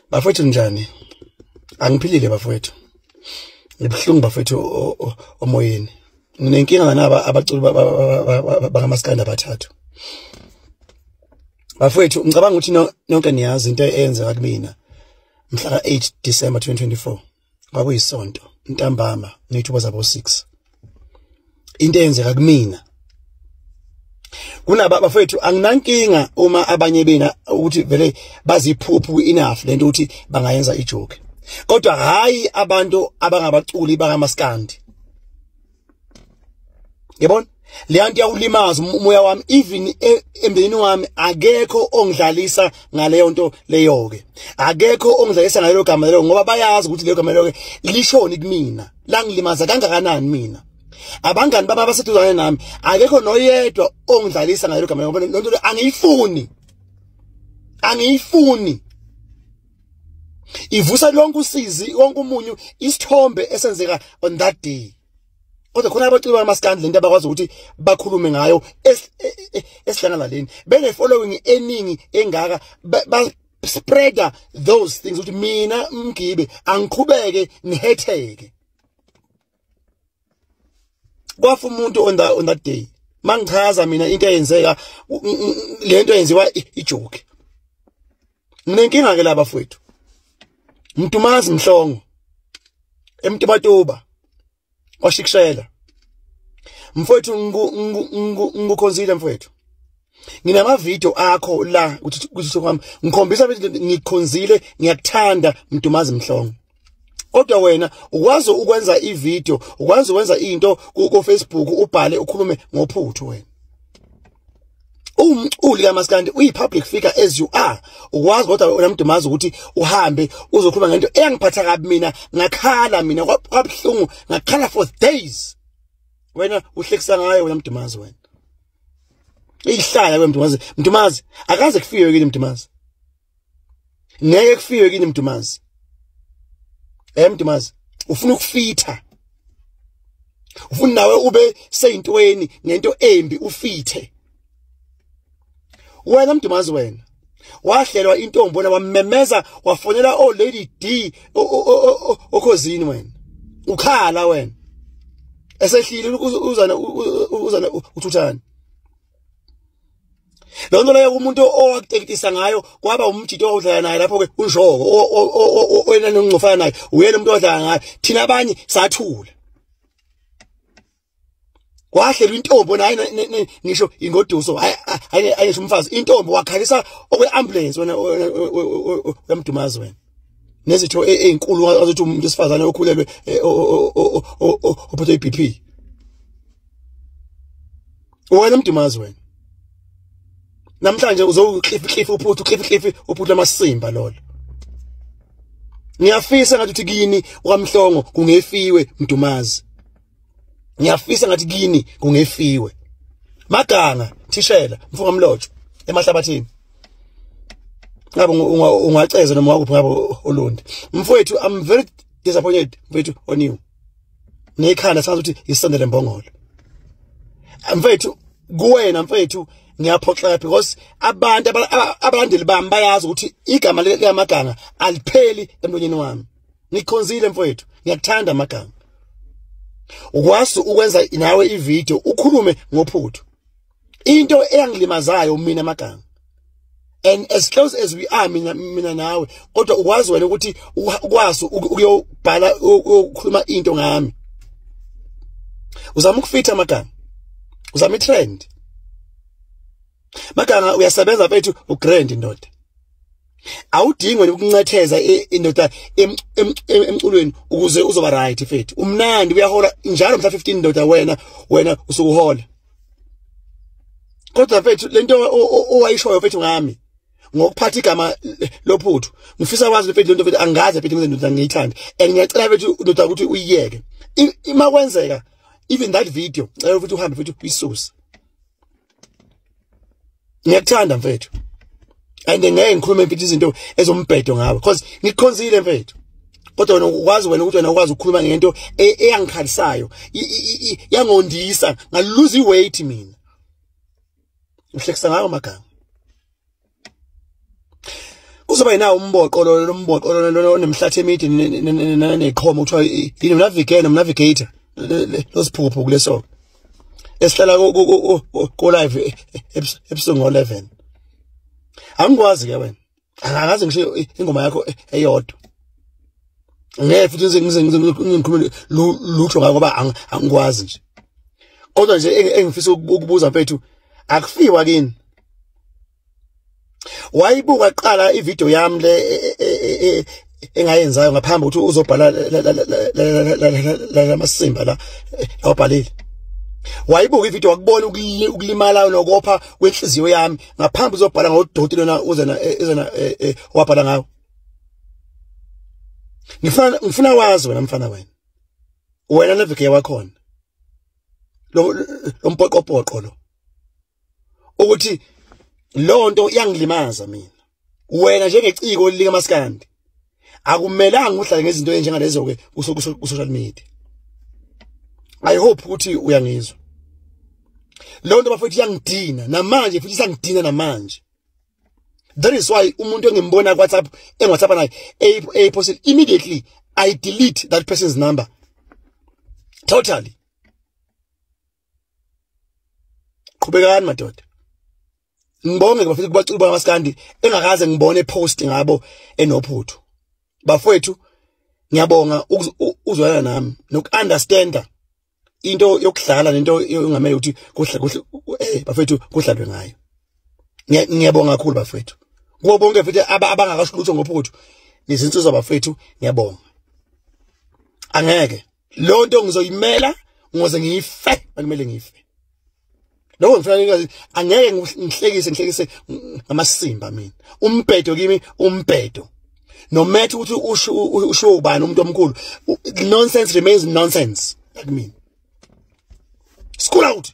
Bafowethu njani? Angiphilile bafowethu. Ngibhlungu bafowethu omoyeni. Nginenkinga naba abaculi bakaMaskandi abathathu. Bafowethu ngicabanga ukuthi nonke niyazi into eyenzeka kumina mhla ka 8 December 2024. Kwakuyisonto, ntambama, ngithuba zabo 6. Into eyenzeka kumina. Kunaba bafowethu anginankinga uma abanye bena ukuthi vele baziphuphu enough lento ukuthi bangayenza ijoke. Kodwa hayi abantu abangabaculi bakaMaskandi. Yabona? Leyanto yawulimaza umoya wami, even emndenini wami akekho ongidlalisa ngaleyo nto leyo ke. Akekho ongidlalisa ngaleyo gama leyo ngoba bayazi ukuthi leyo gama leyo ke lishoni kumina. La ngilimaza kangakanani mina. Abangani baba baseduzane nami akekho noyedwa ongidlalisa ngaleyo gama leyo ngoba lento le angiyifuni. Angiyifuni. Ivusa lonke usizi, wonke umunyu, isithombe esenzeka on that day. Kodwa khona abaculi bakaMaskandi lento abakwazi ukuthi bakhulume ngayo esihlangana leni. Bene following eningi engaka ba spreader those things ukuthi mina Mgibe angiqhubeke ngihetheke. Kwafa umuntu on that day. Mangichaza mina into eyenzeka lento yenziwa ijoke. Nginenkinga ke laba bafowethu. Mtumazi Mhlongo eMtibatoba washikishela mfowethu ngukhonzile mfowethu nginama video akho la ukuthi kwami ngikhombisa ukuthi ngikhonzile ngiyakuthanda Mtumazi Mhlongo kodwa wena ukwazi ukwenza ivideo ukwazi ukwenza into ku Facebook ubhale ukhulume ngophuthu wena umculi kaMaskandi uyi-public figure as you are ukwazi kodwa wena Mtumazi ukuthi uhambe uzokhuluma ngento eyangiphatha kabi mina ngakhala mina kwabhlungu ngakhala for days wena uhlekisa ngayo wena Mtumazi wena ihlaya wena Mtumazi akaze kufike kini Mtumazi ngeke kufike kini Mtumazi Mtumazi ufuna ukufitha ufuna nawe ube seyintweni nento embi ufithe wena Mtumazi wena wahlelwa intombi wena wamemeza wafonela Lady D okhosini wena ukhala wena esehlile uzana uthuthana lonto leyo umuntu owakutekitisa ngayo kwaba umjito owudlala naye lapho ke unjoko wena nongcofana naye uyena umuntu odlala ngayo thina abanye sathula wahlela intombi naye ngisho ingoduso ayisho umfazi intombi wakhalisa okwe ambulance wena Mtumazi wena nezitho ezinkulu azothi umuntu esifazane okhulelwe ophethe iBP wena Mtumazi wena namhlanje uzoklifi uphuthu amasimba lolo ngiyafisa ngathi uthi kini kwaMhlongo kungefiwe Mtumazi ngiyafisa ngathi kini kungefiwe Maganga Thishela Mfunga Mlojo emahlabathini ngabe ungaceza noma wakuphi ngabe Olundi mfowethu I'm very disappointed mfowethu on you nekhanda sazi ukuthi isondele Mbongolo mfowethu kuwena mfowethu ngiyaphoxeka because abantu abalandeli bami bayazi ukuthi igama likaMaganga alipheli emlonyeni wami ngikhonzile mfowethu ngiyakuthanda Maganga ukwazi ukwenza nawe ivideo ukhulume ngophuthu into eyangilimazayo mina Maganga and as close as we are mina nawe kodwa ukwazi wena ukuthi ukwazi ukuyobhala ukukhuluma into ngami uzama ukufitha Maganga uzama itrend Maganga uyasebenza mfethu ugrand indoda awudingwe ukuncetheza indoda emculweni ukuze uzoba right mfethu umnandi uyahola njalo mhla 15 indoda wena usukuhola kodwa mfethu lento owayishoyo mfethu ngami ngokuphatha igama lophuthu ngifisa kwazi mfethu lento mfethu angazi mfethu ngizendoda ngiyithanda and ngiyacela mfethu indoda ukuthi uyiyeke ima kwenzeka even that video cela ukuthi uhambe mfethu uyisusa ngiyakuthanda mfethu and ngeke ngikhulume mfethu izinto ezombhedo ngawe because ngikhonzile mfethu kodwa wena ukwazi wena ukuthi wena ukwazi ukukhuluma ngento eyangikhalisayo yangondisa ngaluze iweight mina uhlekisa ngayo Maganga uzoba yinawo umboqo lo mboqo lo nemhlathi emide nekhoma uthiwa yini navigator losiphupho kuleso esihlala ko live ebusuku ngo11 angikwazi ke wena angazi ngisho ingoma yakho eyodwa ngeke futhi ngikhulume lutho ngoba angikwazi nje kodwa nje engifisa ukubuza mfethu akufiwa kini wayibuka qala ivideo yami le engayenzayo ngaphambi ukuthi uzobhala la masimba la yawubhalile wayibuka ivideo wakubona ukulimala nokopha kwenhliziyo yami ngaphambi uzobhala ngodoti lona uzena wabhala ngawo ngifuna wazi wena mfana wena navike wakhona lo mpoqopoqo lo ukuthi lonto iyangilimaza mina wena njengeciko lika maskandi akumelanga uhlale ngezinto enjengalezo ke ku social media. I hope ukuthi uyangizwa lonto bafethu iyangidina namanje futhi isangidina namanje. That is why umuntu engimbona ku WhatsApp naye a post immediately I delete that person's number totally. Qhubekani madoda ngibonge bafethu kubacuba maskandi engakaze ngibone post ngabo enophuthu bafethu ngiyabonga uzwela nami nokunderstanda into yokudlala nento engamele ukuthi kuhle bafethu kudlalwe ngayo. Ngiyabonga kakhulu bafethu kubo bonke futhi abangakasho lutho ngophuthu nizinsizwa bafethu ngiyabonga. Angeke lonto ngizoyimela ngoze ngife akumele ngife. Lokho ngifuna angeke ngihlekise ngamasimba mina. Umbhedo kimi umbhedo. No matter ukuthi usho ubani umuntu omkhulu nonsense remains nonsense like me. School out.